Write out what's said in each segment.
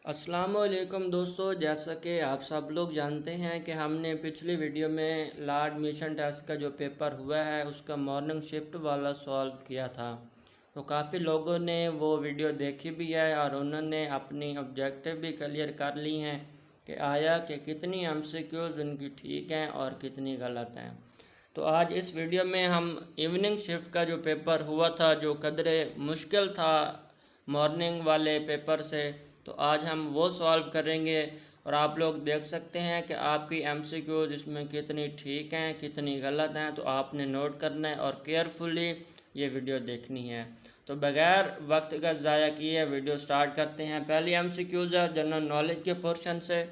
अस्सलामुअलैकुम दोस्तों, जैसा कि आप सब लोग जानते हैं कि हमने पिछली वीडियो में लॉ एडमिशन टेस्ट का जो पेपर हुआ है उसका मॉर्निंग शिफ्ट वाला सॉल्व किया था। तो काफ़ी लोगों ने वो वीडियो देखी भी है और उन्होंने अपनी ऑब्जेक्टिव भी क्लियर कर ली हैं कि आया कि कितनी एमसीक्यूज़ उनकी ठीक हैं और कितनी गलत हैं। तो आज इस वीडियो में हम इवनिंग शिफ्ट का जो पेपर हुआ था, जो कदरे मुश्किल था मॉर्निंग वाले पेपर से, तो आज हम वो सॉल्व करेंगे और आप लोग देख सकते हैं कि आपकी एमसीक्यूज़ इसमें कितनी ठीक हैं कितनी गलत हैं। तो आपने नोट करना है और केयरफुली ये वीडियो देखनी है। तो बगैर वक्त का ज़ाया किए वीडियो स्टार्ट करते हैं। पहली एमसीक्यूज़ है जनरल नॉलेज के पोर्शन से।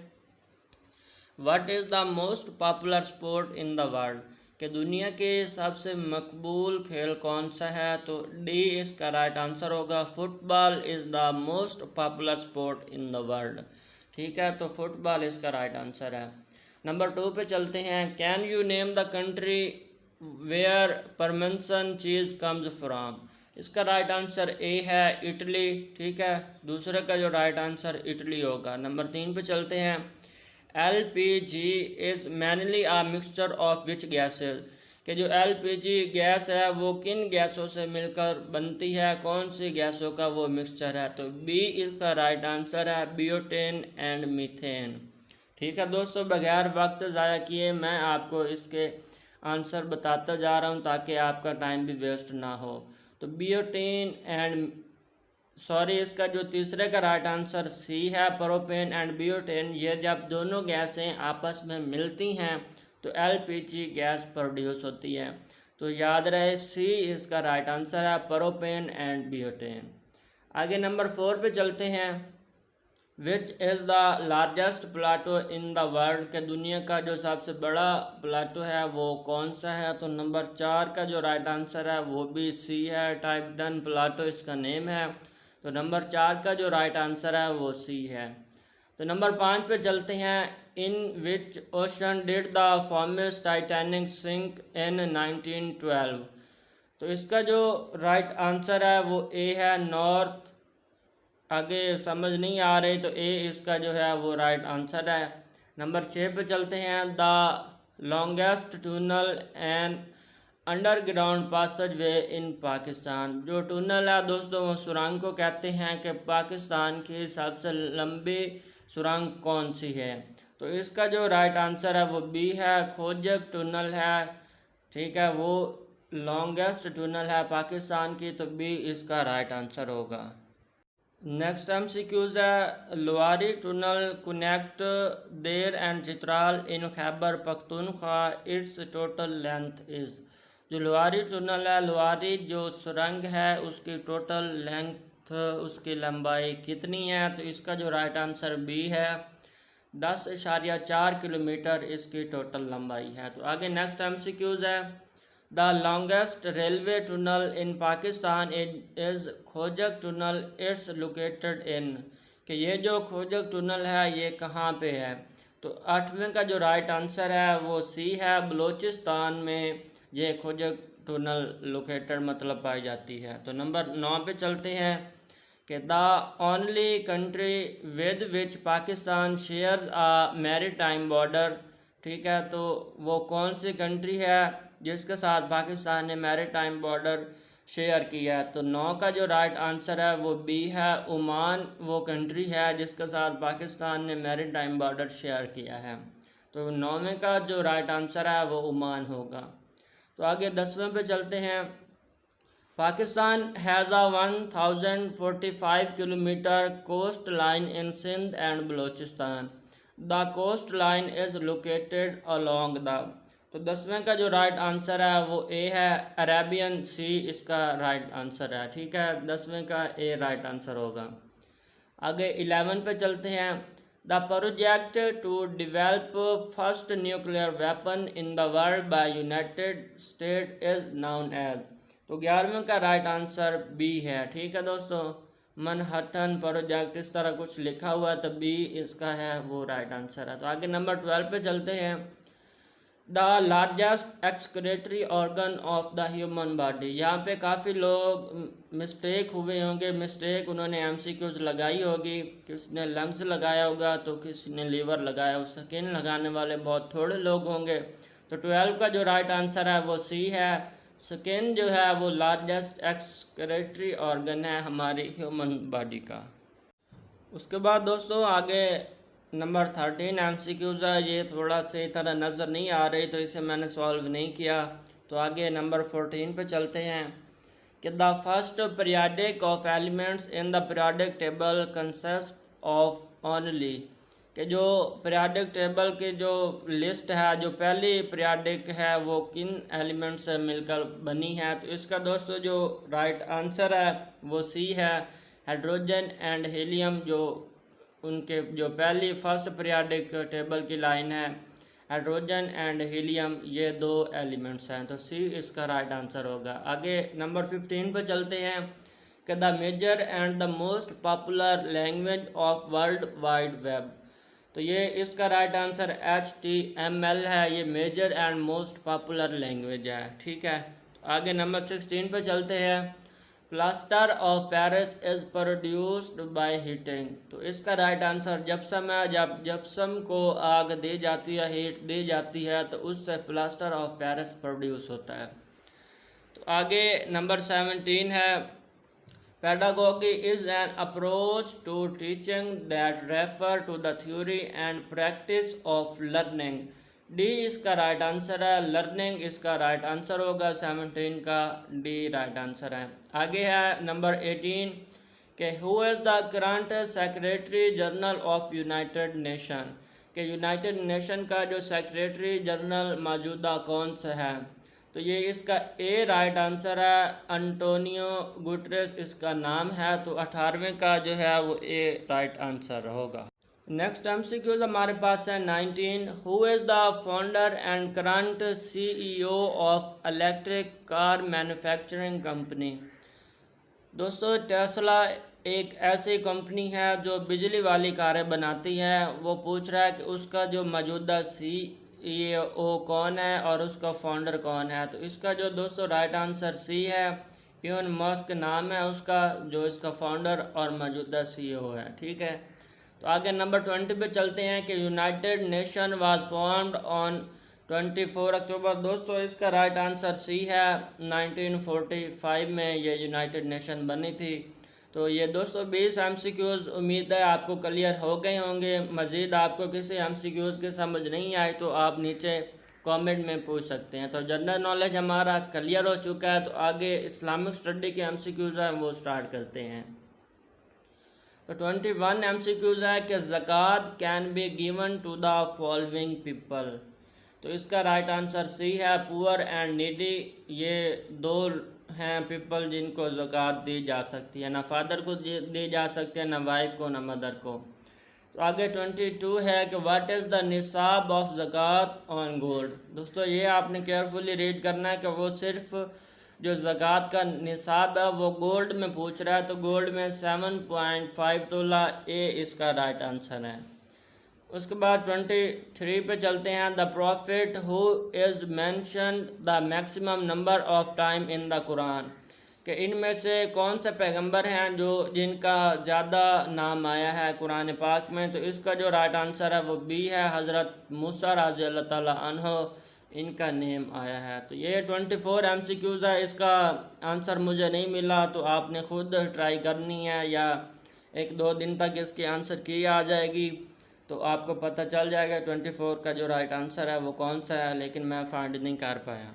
What is the most popular sport in the world, कि दुनिया के सबसे मकबूल खेल कौन सा है? तो डी इसका राइट आंसर होगा। Football is the most popular sport in the world. ठीक है, तो फुटबॉल इसका राइट आंसर है। नंबर 2 पे चलते हैं। Can you name the country where parmesan cheese comes from? इसका राइट आंसर ए है, इटली। ठीक है, दूसरे का जो राइट आंसर इटली होगा। नंबर 3 पे चलते हैं। LPG is mainly a mixture of which gases, कि जो LPG गैस है वो किन गैसों से मिलकर बनती है, कौन सी गैसों का वो मिक्सचर है? तो बी इसका राइट आंसर है, बियोटेन एंड मीथेन। ठीक है दोस्तों, बगैर वक्त ज़ाया किए मैं आपको इसके आंसर बताता जा रहा हूँ ताकि आपका टाइम भी वेस्ट ना हो। तो बियोटेन एंड इसका जो तीसरे का राइट आंसर सी है, प्रोपेन एंड ब्यूटेन। ये जब दोनों गैसें आपस में मिलती हैं तो LPG गैस प्रोड्यूस होती है। तो याद रहे सी इसका राइट आंसर है, प्रोपेन एंड ब्यूटेन। आगे नंबर 4 पे चलते हैं। Which is the largest Plato in the world, के दुनिया का जो सबसे बड़ा प्लाटो है वो कौन सा है? तो नंबर 4 का जो राइट आंसर है वो भी सी है, टाइटन प्लाटो इसका नेम है। तो नंबर 4 का जो राइट आंसर है वो सी है। तो नंबर 5 पे चलते हैं। In which ocean did the famous Titanic sink in 1912? तो इसका जो राइट आंसर है वो ए है, नॉर्थ। आगे समझ नहीं आ रही तो ए इसका जो है वो राइट आंसर है। नंबर 6 पे चलते हैं। The longest tunnel and underground passageway in Pakistan, जो टनल है दोस्तों वो सुरंग को कहते हैं कि पाकिस्तान की सबसे लंबी सुरंग कौन सी है? तो इसका जो राइट आंसर है वो बी है, खोजक टनल है। ठीक है, वो लॉन्गेस्ट टनल है पाकिस्तान की, तो बी इसका राइट आंसर होगा। नेक्स्ट MCQs है। Lowari tunnel connect Dir and Chitral in Khyber Pakhtunkhwa, its total length is. जो लुआरी टनल है, लुआरी जो सुरंग है उसकी टोटल लेंथ, उसकी लंबाई कितनी है? तो इसका जो राइट आंसर बी है, 10.4 किलोमीटर इसकी टोटल लंबाई है। तो आगे नेक्स्ट MCQs है। The longest railway tunnel in Pakistan is खोजक टनल, इट्स लोकेटेड इन, कि ये जो खोजक टनल है ये कहाँ पे है? तो 8वें का जो राइट आंसर है वो सी है, बलूचिस्तान में ये खोजक टनल लोकेटेड मतलब पाई जाती है। तो नंबर 9 पे चलते हैं कि the only country with which Pakistan shares a maritime border. ठीक है, तो वो कौन सी कंट्री है जिसके साथ पाकिस्तान ने मैरीटाइम बॉर्डर शेयर किया है? तो 9 का जो राइट आंसर है वो बी है, ओमान वो कंट्री है जिसके साथ पाकिस्तान ने मैरीटाइम बॉर्डर शेयर किया है। तो 9वें का जो राइट आंसर है वो ओमान होगा। तो आगे 10वें पे चलते हैं। Pakistan has a 1045 kilometre coastline in Sindh and Balochistan, the coastline is located along the. तो 10वें का जो राइट आंसर है वो ए है, अरेबियन सी इसका राइट आंसर है। ठीक है, 10वें का ए राइट आंसर होगा। आगे 11 पे चलते हैं। The project to develop first nuclear weapon in the world by United State is known as. तो 11वें का राइट आंसर बी है। ठीक है दोस्तों, मनहट्टन प्रोजेक्ट इस तरह कुछ लिखा हुआ है तो बी इसका है वो राइट आंसर है। तो आगे नंबर 12 पे चलते हैं। The largest excretory organ of the human body. यहाँ पे काफ़ी लोग मिस्टेक हुए होंगे, उन्होंने एमसीक्यूज लगाई होगी, किसी ने लंग्स लगाया होगा तो किसी ने लीवर लगाया हो, स्किन लगाने वाले बहुत थोड़े लोग होंगे। तो 12 का जो राइट आंसर है वो सी है। स्किन जो है वो लार्जेस्ट एक्सक्रीटरी ऑर्गन है हमारी ह्यूमन बॉडी का। उसके बाद दोस्तों आगे नंबर 13 एमसीक्यूज है। ये थोड़ा सही तरह नज़र नहीं आ रही तो इसे मैंने सॉल्व नहीं किया। तो आगे नंबर 14 पे चलते हैं कि the first periodic of elements in the periodic table consist of only, कि जो पीरियाडिक टेबल की जो लिस्ट है, जो पहली पीरियाडिक है वो किन एलिमेंट से मिलकर बनी है। तो इसका दोस्तों जो राइट आंसर है वो सी है, हाइड्रोजन एंड हीलियम। जो उनके जो पहली फर्स्ट पीरियाडिक टेबल की लाइन है, हाइड्रोजन एंड हीलियम, ये दो एलिमेंट्स हैं। तो सी इसका राइट आंसर होगा। आगे नंबर 15 पर चलते हैं कि the major and the most popular language of world wide web. तो ये इसका राइट आंसर HTML है। ये major and most popular language है, ठीक है। आगे नंबर 16 पे चलते हैं। Plaster of Paris is produced by heating. तो इसका राइट आंसर जिप्सम है। जब जिप्सम को आग दी जाती है, हीट दी जाती है, तो उससे प्लास्टर ऑफ पेरिस प्रोड्यूस होता है। तो आगे नंबर 17 है। Pedagogy is an approach to teaching that refer to the theory and practice of learning. D इसका राइट आंसर है, लर्निंग इसका राइट आंसर होगा। 17 का डी राइट आंसर है। आगे है नंबर 18 के who is the current secretary general of United nation, के यूनाइटेड नेशन का जो सेक्रेटरी जनरल मौजूदा कौन सा है। तो ये इसका ए राइट आंसर है, अंटोनियो गुटरेस इसका नाम है। तो 18वें का जो है वो ए राइट आंसर होगा। नेक्स्ट एमसीक्यूज हमारे पास है 19। Who is the founder and current CEO of electric car manufacturing company. दोस्तों टेस्ला एक ऐसी कंपनी है जो बिजली वाली कारें बनाती है। वो पूछ रहा है कि उसका जो मौजूदा CEO कौन है और उसका फाउंडर कौन है। तो इसका जो दोस्तों राइट आंसर सी है, इलोन मस्क नाम है उसका, जो इसका फाउंडर और मौजूदा CEO है, ठीक है। तो आगे नंबर 20 पे चलते हैं कि United nation was formed on 24 अक्टूबर। दोस्तों इसका राइट आंसर सी है, 1945 में ये यूनाइटेड नेशन बनी थी। तो ये दोस्तों 20 MCQs उम्मीद है आपको क्लियर हो गए होंगे। मज़ीद आपको किसी MCQs के समझ नहीं आए तो आप नीचे कमेंट में पूछ सकते हैं। तो जनरल नॉलेज हमारा क्लियर हो चुका है। तो आगे इस्लामिक स्टडी के MCQs हैं वो स्टार्ट करते हैं। तो 21 MCQs है कि zakat can be given to the following people. तो इसका राइट आंसर सी है, पुअर एंड नीडी। ये दो हैं पीपल जिनको ज़कात दी जा सकती है, ना फादर को दी जा सकती है, ना वाइफ को, ना मदर को। तो आगे 22 है कि what is the nisab of zakat on gold. दोस्तों ये आपने केयरफुली रीड करना है कि वो सिर्फ जो ज़कात का निसाब है वो गोल्ड में पूछ रहा है। तो गोल्ड में 7.5 तोला, ए इसका राइट आंसर है। उसके बाद 23 पे चलते हैं। The profit who is mentioned the maximum number of time in the Quran, कि इनमें से कौन से पैगंबर हैं जो जिनका ज़्यादा नाम आया है कुरान पाक में। तो इसका जो राइट आंसर है वो बी है, हज़रत मूसा रज़ी अल्लाह ताला अन्हो इनका नेम आया है। तो ये 24 MCQs है। इसका आंसर मुझे नहीं मिला तो आपने ख़ुद ट्राई करनी है, या 1-2 दिन तक इसकी आंसर की आ जाएगी तो आपको पता चल जाएगा 24 का जो राइट आंसर है वो कौन सा है, लेकिन मैं फाइंड नहीं कर पाया।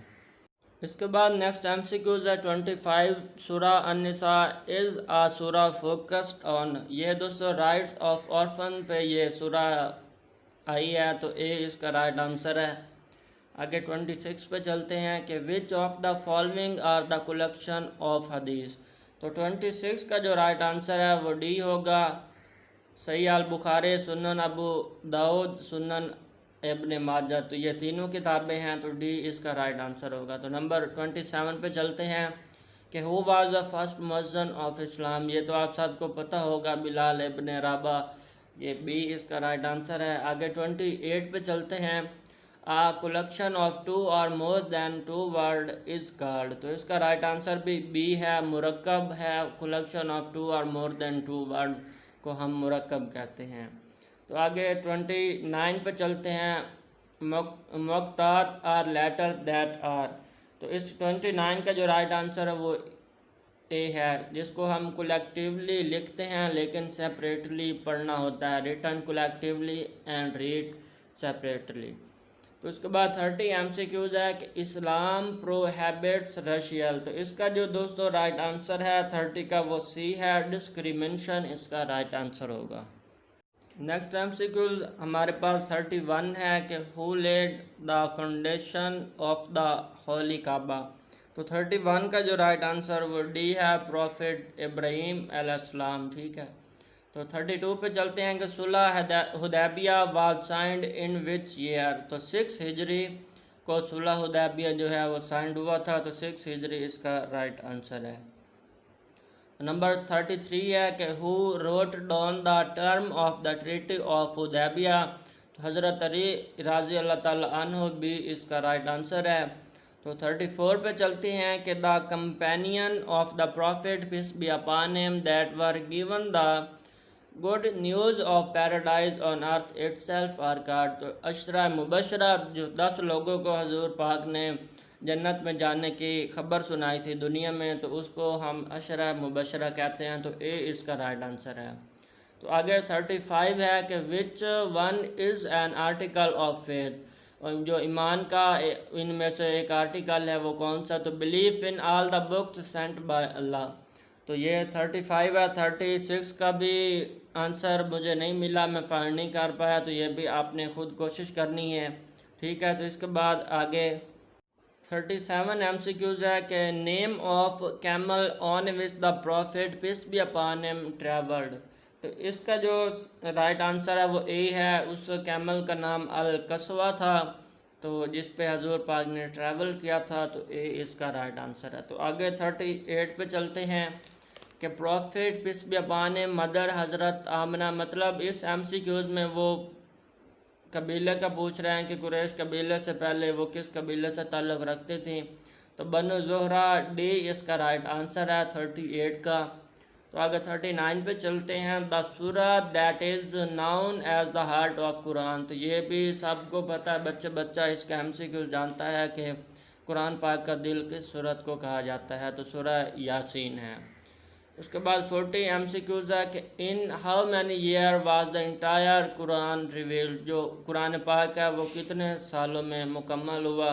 इसके बाद नेक्स्ट MCQs है 25। सूरा अन-निसा इज़ आ सूरा फोकस्ड ऑन। ये दोस्तों राइट्स ऑफ ऑर्फन पे ये सूरा आई है। तो ए इसका राइट आंसर है। आगे 26 पे चलते हैं कि which of the following are the collection of hadith. तो 26 का जो राइट आंसर है वो डी होगा, सही अल बुखारी, सुनन अबू दाऊद, सुनन इब्न माजा। तो ये तीनों किताबें हैं, तो डी इसका राइट आंसर होगा। तो नंबर 27 पे चलते हैं कि who was the first muezzin of Islam. ये तो आप सबको पता होगा, बिलाल इब्न रबाह। ये बी इसका राइट आंसर है। आगे 28 पे चलते हैं। A collection of two or more than two word is called. तो इसका राइट आंसर भी बी है, मुरक्कब है। Collection of two or more than two word को हम मुरक्कब कहते हैं। तो आगे 29 पे चलते हैं। मुक्तात आर लेटर दैट आर। तो इस 29 का जो राइट आंसर है वो ए है, जिसको हम कलेक्टिवली लिखते हैं लेकिन सेपरेटली पढ़ना होता है। Written collectively and read separately. तो उसके बाद 30 MCQs है कि इस्लाम प्रोहिबिट्स रशियल। तो इसका जो दोस्तों राइट आंसर है 30 का वो सी है, डिस्क्रिमिनेशन इसका राइट आंसर होगा। नेक्स्ट MCQs हमारे पास 31 है कि who laid the foundation of the holy Kaaba. तो 31 का जो राइट आंसर वो डी है, प्रॉफिट इब्राहिम अलैहिस्सलाम। ठीक है। तो 32 पे चलते हैं कि Sulh Hudaibiya was signed in which year. तो 6 हिजरी को सुलह हुदैबिया जो है वो साइंड हुआ था। तो 6 हिजरी इसका राइट आंसर है। नंबर 33 है कि who wrote down the term of the treaty of Hudaibiya. तो हज़रत अली राज़ी अल्लाह ताला अन्हु भी इसका राइट आंसर है। तो 34 पे चलते हैं कि the companion of the prophet peace be upon him that were given the good news of paradise on earth itself are called. तो अशरा मुबशरा जो 10 लोगों को हजूर पाक ने जन्नत में जाने की खबर सुनाई थी दुनिया में, तो उसको हम अशरा मुबशरा कहते हैं। तो ए इसका राइट आंसर है। तो आगे 35 है कि which one is an article of faith. जो ईमान का इनमें से एक आर्टिकल है वो कौन सा। तो belief in all the books sent by Allah. तो ये 35 है। 36 का भी आंसर मुझे नहीं मिला, मैं फाइंड नहीं कर पाया। तो ये भी आपने खुद कोशिश करनी है। ठीक है। तो इसके बाद आगे 37 MCQs है कि name of camel on which the prophet peace be upon him travelled. तो इसका जो राइट आंसर है वो ए है। उस कैमल का नाम अल कस्वा था, तो जिस पे हजूर पाक ने ट्रैवल किया था। तो ए इसका राइट आंसर है। तो आगे 38 पे चलते हैं कि prophet peace be upon him mother हज़रत आमना। मतलब इस MCQs में वो कबीले का पूछ रहे हैं कि कुरैश कबीले से पहले वो किस कबीले से ताल्लुक़ रखते थे। तो बनु ज़ुहरा डी इसका राइट आंसर है 38 का। तो आगे 39 पे चलते हैं। द सूरा that is known as the heart of Quran. तो ये भी सबको पता है, बच्चा इसका MCQ जानता है कि कुरान पाक का दिल किस सूरत को कहा जाता है। तो सूरा यासीन है। उसके बाद 40 MCQs है कि in how many year was the entire Quran revealed. जो कुरान पाक है वो कितने सालों में मुकम्मल हुआ।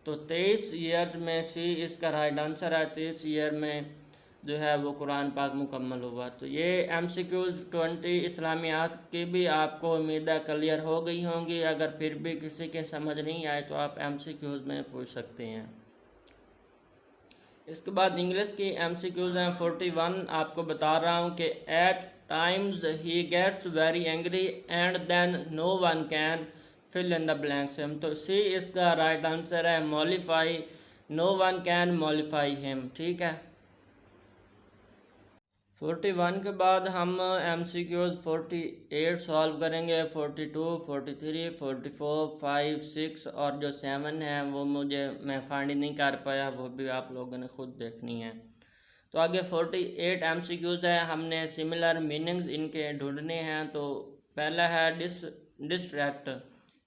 तो 23 ईयर्स में सी इसका राइट आंसर है। 23 ईयर में जो है वो कुरान पाक मुकम्मल हुआ। तो ये MCQs 20 इस्लामियात की भी आपको उम्मीद है क्लियर हो गई होंगी। अगर फिर भी किसी के समझ नहीं आए तो आप MCQs में पूछ सकते हैं। इसके बाद इंग्लिश की MCQs हैं 41। आपको बता रहा हूँ कि at times he gets very angry and then no one can fill in the blanks him. तो सी इसका राइट आंसर है, mollify no one can mollify him. ठीक है। 41 के बाद हम MCQs 48 सॉल्व करेंगे। 42, 43, 44, 5, 6 और जो 7 है वो मैं फाइंड नहीं कर पाया, वो भी आप लोगों ने खुद देखनी है। तो आगे 48 MCQs है, हमने सिमिलर मीनिंग्स इनके ढूंढने हैं। तो पहला है डिस्ट्रैक्ट।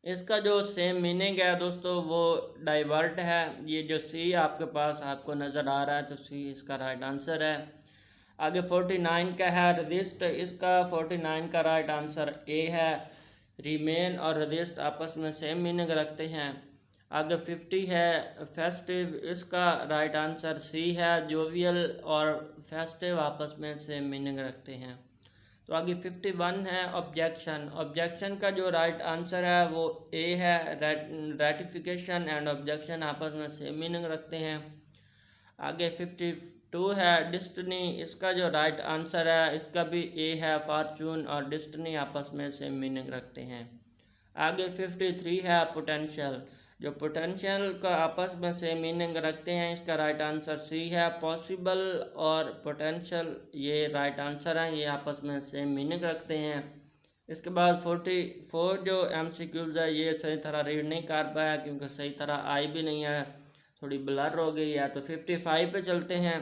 इसका जो सेम मीनिंग है दोस्तों वो डाइवर्ट है। ये जो सी आपके पास आपको नज़र आ रहा है, तो सी इसका राइट आंसर है। आगे 49 का है रजिस्ट। इसका 49 का राइट आंसर ए है। रिमेन और रजिस्ट आपस में सेम मीनिंग रखते हैं। आगे 50 है फेस्टिव। इसका राइट आंसर सी है। जोवियल और फेस्टिव आपस में सेम मीनिंग रखते हैं। तो आगे 51 है ऑब्जेक्शन। ऑब्जेक्शन का जो राइट आंसर है वो ए है। रेटिफिकेशन एंड ऑब्जेक्शन आपस में सेम मीनिंग रखते हैं। आगे 52 है डिस्टनी। इसका जो राइट आंसर है इसका भी ए है। फॉर्चून और डिस्टनी आपस में सेम मीनिंग रखते हैं। आगे 53 है पोटेंशियल। जो पोटेंशियल का आपस में सेम मीनिंग रखते हैं, इसका राइट आंसर सी है। पॉसिबल और पोटेंशियल ये राइट आंसर है, ये आपस में सेम मीनिंग रखते हैं। इसके बाद 44 जो MCQs है ये सही तरह रीड नहीं कर पाया क्योंकि सही तरह आई भी नहीं है, थोड़ी ब्लर हो गई है। तो 55 पे चलते हैं।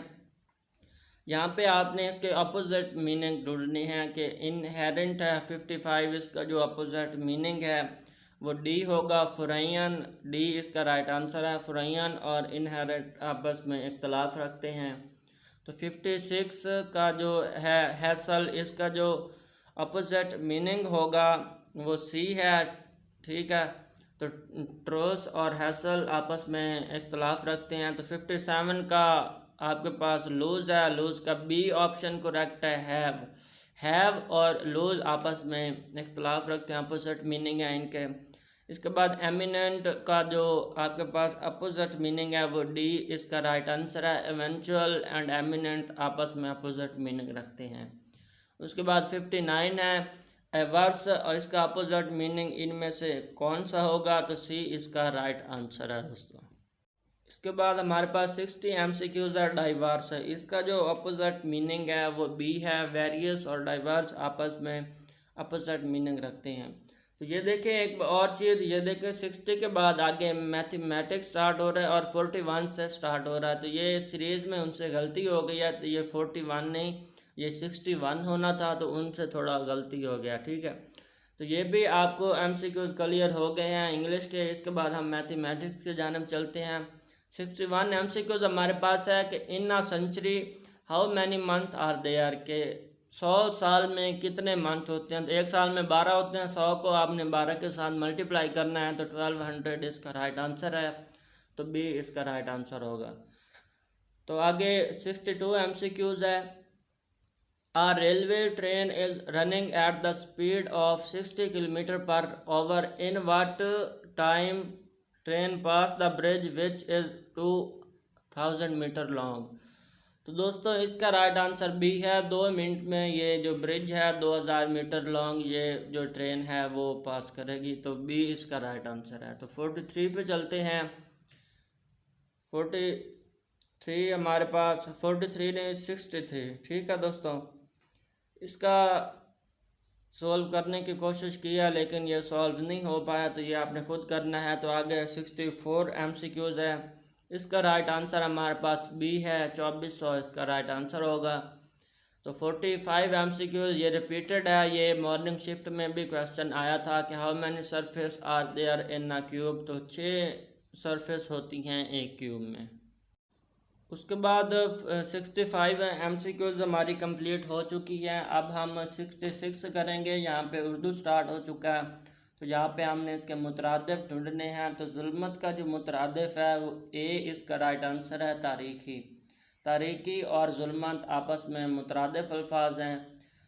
यहाँ पे आपने इसके अपोजिट मीनिंग ढूंढनी है कि इनहेरेंट है 55, इसका जो अपोजिट मीनिंग है वो डी होगा, फुरैन। डी इसका राइट आंसर है। फुरैन और इनहेरेंट आपस में इख्तलाफ रखते हैं। तो 56 का जो है हैसल, इसका जो अपोजिट मीनिंग होगा वो सी है, ठीक है। तो ट्रोस और हैसल आपस में इख्तलाफ रखते हैं। तो 57 का आपके पास लूज है, लूज का बी ऑप्शन करेक्ट है। हैव और लूज आपस में इख्तलाफ रखते हैं, अपोजिट मीनिंग है इनके। इसके बाद एमिनेंट का जो आपके पास अपोजिट मीनिंग है वो डी इसका राइट आंसर है। इवेंचुअल एंड एमिनेंट आपस में अपोजिट मीनिंग रखते हैं। उसके बाद 59 है एवर्स, और इसका अपोजिट मीनिंग इनमें से कौन सा होगा? तो सी इसका राइट आंसर है दोस्तों। इसके बाद हमारे पास 60 MCQs है डाइवर्स है, इसका जो अपोजिट मीनिंग है वो बी है। वेरियस और डाइवर्स आपस में अपोजिट मीनिंग रखते हैं। तो ये देखें एक और चीज़, ये देखें 60 के बाद आगे मैथमेटिक्स स्टार्ट हो रहा है और 41 से स्टार्ट हो रहा है। तो ये सीरीज़ में उनसे गलती हो गई है, तो ये 41 नहीं ये 61 होना था, तो उनसे थोड़ा गलती हो गया, ठीक है। तो ये भी आपको MCQs क्लियर हो गए हैं इंग्लिश के। इसके बाद हम मैथमेटिक्स की जानब चलते हैं। 61 MCQs हमारे पास है कि in a century how many month are there, के 100 साल में कितने मंथ होते हैं? तो एक साल में 12 होते हैं, 100 को आपने 12 के साथ मल्टीप्लाई करना है, तो 1200 इसका राइट आंसर है। तो बी इसका राइट आंसर होगा। तो आगे 62 MCQs है। A railway train is running at the speed of 60 km/h. In what time train pass the bridge which is 2000 metre long? तो दोस्तों इसका राइट आंसर बी है। 2 मिनट में ये जो ब्रिज है 2000 मीटर लॉन्ग ये जो ट्रेन है वो पास करेगी। तो बी इसका राइट आंसर है। तो 43 पे चलते हैं। 43 हमारे पास 43 नहीं 63, ठीक है दोस्तों। इसका सॉल्व करने की कोशिश किया लेकिन ये सॉल्व नहीं हो पाया, तो ये आपने खुद करना है। तो आगे 64 MCQs है। इसका राइट आंसर हमारे पास बी है, 2400 इसका राइट आंसर होगा। तो 45 MCQs ये रिपीटेड है, ये मॉर्निंग शिफ्ट में भी क्वेश्चन आया था कि how many surface are there in a cube. तो 6 सरफेस होती हैं एक क्यूब में। उसके बाद 65 MCQs हमारी कंप्लीट हो चुकी हैं। अब हम 66 करेंगे। यहाँ पे उर्दू स्टार्ट हो चुका है। तो यहाँ पे हमने इसके मुतरादिफ ढूंढने हैं। तो जुल्मत का जो मुतरादिफ है वो ए इसका राइट आंसर है। तारीखी, तारीखी और जुल्मत आपस में मुतरादिफ अल्फाज हैं।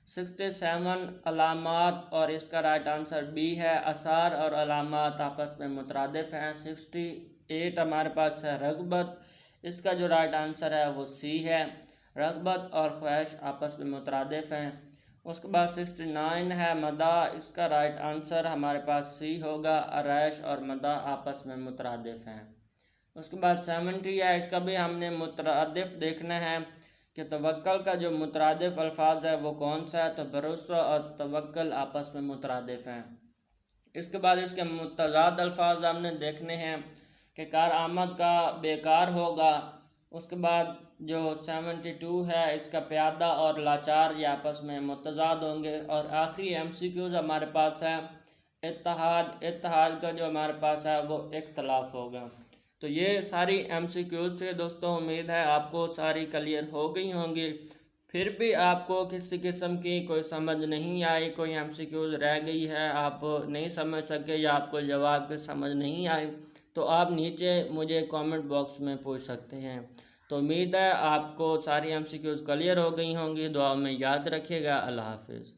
67 अलामात, और इसका राइट आंसर बी है। आसार और अलामात आपस में मुतरादिफ हैं। 68 हमारे पास है रगबत, इसका जो राइट आंसर है वो सी है। रगबत और ख्वाहिश आपस में मुतरादिफ हैं। उसके बाद 69 है मदा, इसका राइट आंसर हमारे पास सी होगा। आरैश और मदा आपस में मुतरादिफ हैं। उसके बाद 70 है, इसका भी हमने मुतरादिफ देखना है कि तवक्कल का जो मुतरादिफ अल्फाज है वो कौन सा है। तो भरोसा और तवक्कल आपस में मुतरादिफ हैं। इसके बाद इसके मुतज़ाद अल्फाज हमने देखने हैं कि कार आमद का बेकार होगा। उसके बाद जो 72 है इसका प्यादा और लाचार ये आपस में मुतज़ाद होंगे। और आखिरी MCQs हमारे पास है इत्तेहाद, इत्तेहाद का जो हमारे पास है वो इख्तलाफ होगा। तो ये सारी MCQs थे दोस्तों। उम्मीद है आपको सारी क्लियर हो गई होंगी। फिर भी आपको किसी किस्म की कोई समझ नहीं आई, कोई MCQs रह गई है, आप नहीं समझ सके या आपको जवाब की समझ नहीं आई, तो आप नीचे मुझे कमेंट बॉक्स में पूछ सकते हैं। तो उम्मीद है आपको सारी MCQs क्लियर हो गई होंगी। दुआ में याद रखिएगा। अल्लाह हाफिज़।